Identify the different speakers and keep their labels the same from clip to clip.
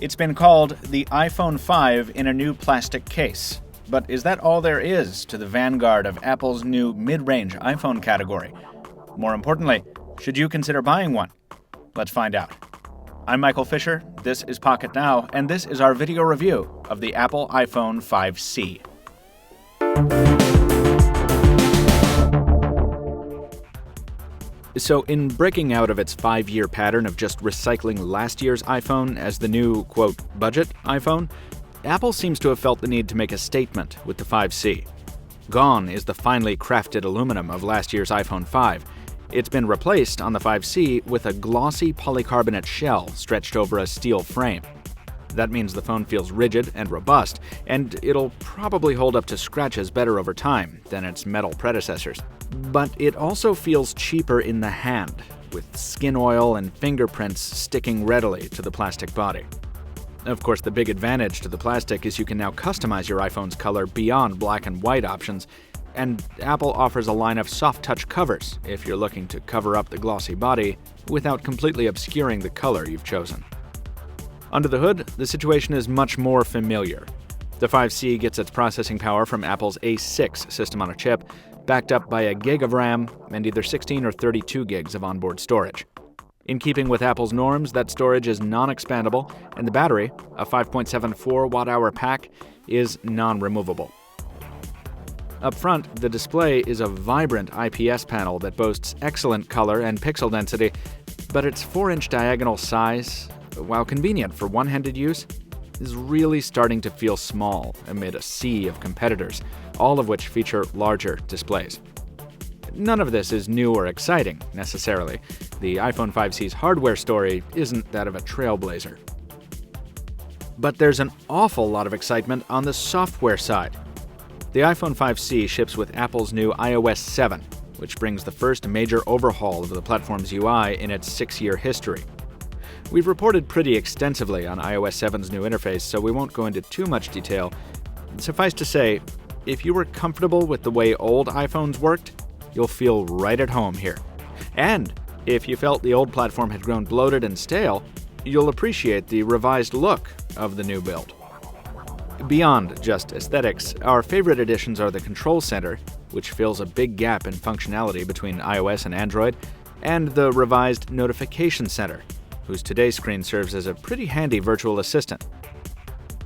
Speaker 1: It's been called the iPhone 5 in a new plastic case. But is that all there is to the vanguard of Apple's new mid-range iPhone category? More importantly, should you consider buying one? Let's find out. I'm Michael Fisher, this is Pocket Now, and this is our video review of the Apple iPhone 5C. So in breaking out of its 5-year pattern of just recycling last year's iPhone as the new, quote, budget iPhone, Apple seems to have felt the need to make a statement with the 5C. Gone is the finely crafted aluminum of last year's iPhone 5. It's been replaced on the 5C with a glossy polycarbonate shell stretched over a steel frame. That means the phone feels rigid and robust, and it'll probably hold up to scratches better over time than its metal predecessors. But it also feels cheaper in the hand, with skin oil and fingerprints sticking readily to the plastic body. Of course, the big advantage to the plastic is you can now customize your iPhone's color beyond black and white options, and Apple offers a line of soft-touch covers if you're looking to cover up the glossy body without completely obscuring the color you've chosen. Under the hood, the situation is much more familiar. The 5C gets its processing power from Apple's A6 system on a chip, backed up by a gig of RAM and either 16 or 32 gigs of onboard storage. In keeping with Apple's norms, that storage is non-expandable, and the battery, a 5.74 watt-hour pack, is non-removable. Up front, the display is a vibrant IPS panel that boasts excellent color and pixel density, but its 4-inch diagonal size, while convenient for one-handed use, is really starting to feel small amid a sea of competitors, all of which feature larger displays. None of this is new or exciting, necessarily. The iPhone 5C's hardware story isn't that of a trailblazer. But there's an awful lot of excitement on the software side. The iPhone 5C ships with Apple's new iOS 7, which brings the first major overhaul of the platform's UI in its 6-year history. We've reported pretty extensively on iOS 7's new interface, so we won't go into too much detail. Suffice to say, if you were comfortable with the way old iPhones worked, you'll feel right at home here. And if you felt the old platform had grown bloated and stale, you'll appreciate the revised look of the new build. Beyond just aesthetics, our favorite additions are the Control Center, which fills a big gap in functionality between iOS and Android, and the revised Notification Center, whose today's screen serves as a pretty handy virtual assistant.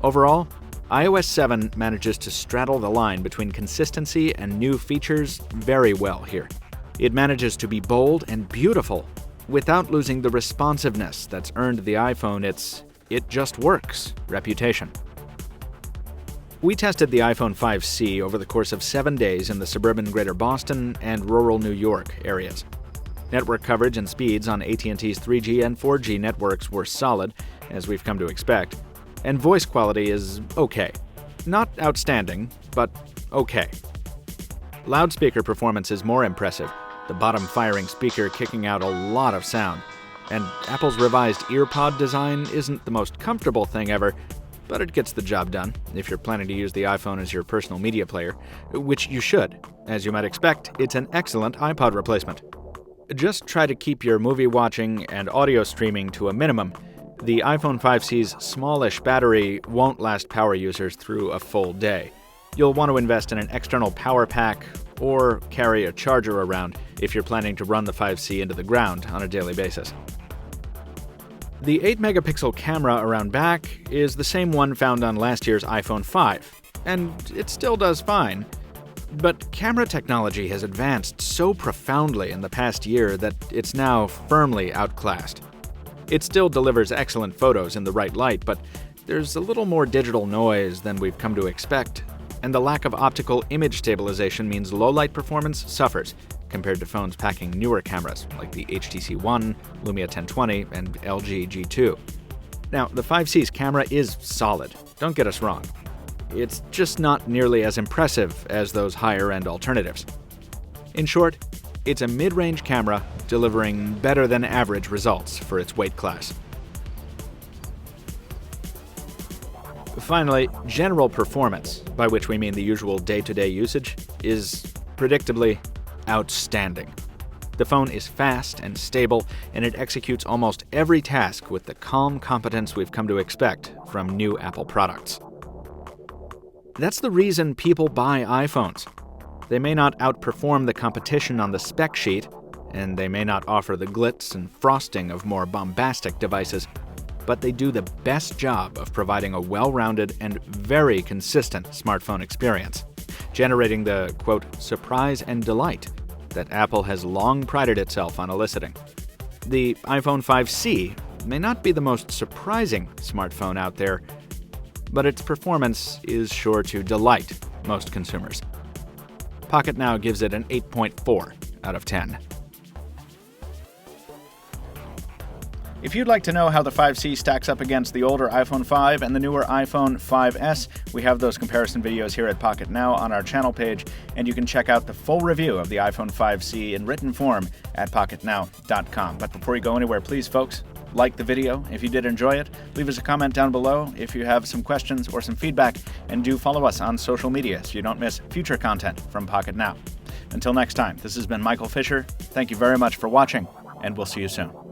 Speaker 1: Overall, iOS 7 manages to straddle the line between consistency and new features very well here. It manages to be bold and beautiful without losing the responsiveness that's earned the iPhone its "it just works" reputation. We tested the iPhone 5C over the course of 7 days in the suburban Greater Boston and rural New York areas. Network coverage and speeds on AT&T's 3G and 4G networks were solid, as we've come to expect, and voice quality is okay. Not outstanding, but okay. Loudspeaker performance is more impressive, the bottom-firing speaker kicking out a lot of sound, and Apple's revised EarPod design isn't the most comfortable thing ever, but it gets the job done if you're planning to use the iPhone as your personal media player, which you should. As you might expect, it's an excellent iPod replacement. Just try to keep your movie watching and audio streaming to a minimum. The iPhone 5C's smallish battery won't last power users through a full day. You'll want to invest in an external power pack or carry a charger around if you're planning to run the 5C into the ground on a daily basis. The 8-megapixel camera around back is the same one found on last year's iPhone 5, and it still does fine. But camera technology has advanced so profoundly in the past year that it's now firmly outclassed. It still delivers excellent photos in the right light, but there's a little more digital noise than we've come to expect, and the lack of optical image stabilization means low-light performance suffers compared to phones packing newer cameras like the HTC One, Lumia 1020, and LG G2. Now, the 5C's camera is solid, don't get us wrong. It's just not nearly as impressive as those higher-end alternatives. In short, it's a mid-range camera delivering better than average results for its weight class. Finally, general performance, by which we mean the usual day-to-day usage, is predictably outstanding. The phone is fast and stable, and it executes almost every task with the calm competence we've come to expect from new Apple products. That's the reason people buy iPhones. They may not outperform the competition on the spec sheet, and they may not offer the glitz and frosting of more bombastic devices, but they do the best job of providing a well-rounded and very consistent smartphone experience, generating the, quote, surprise and delight that Apple has long prided itself on eliciting. The iPhone 5C may not be the most surprising smartphone out there, but its performance is sure to delight most consumers. Pocket Now gives it an 8.4 out of 10. If you'd like to know how the 5C stacks up against the older iPhone 5 and the newer iPhone 5S, we have those comparison videos here at Pocket Now on our channel page, and you can check out the full review of the iPhone 5C in written form at pocketnow.com. But before you go anywhere, please, folks, like the video if you did enjoy it, leave us a comment down below if you have some questions or some feedback, and do follow us on social media so you don't miss future content from Pocket Now. Until next time, this has been Michael Fisher. Thank you very much for watching, and we'll see you soon.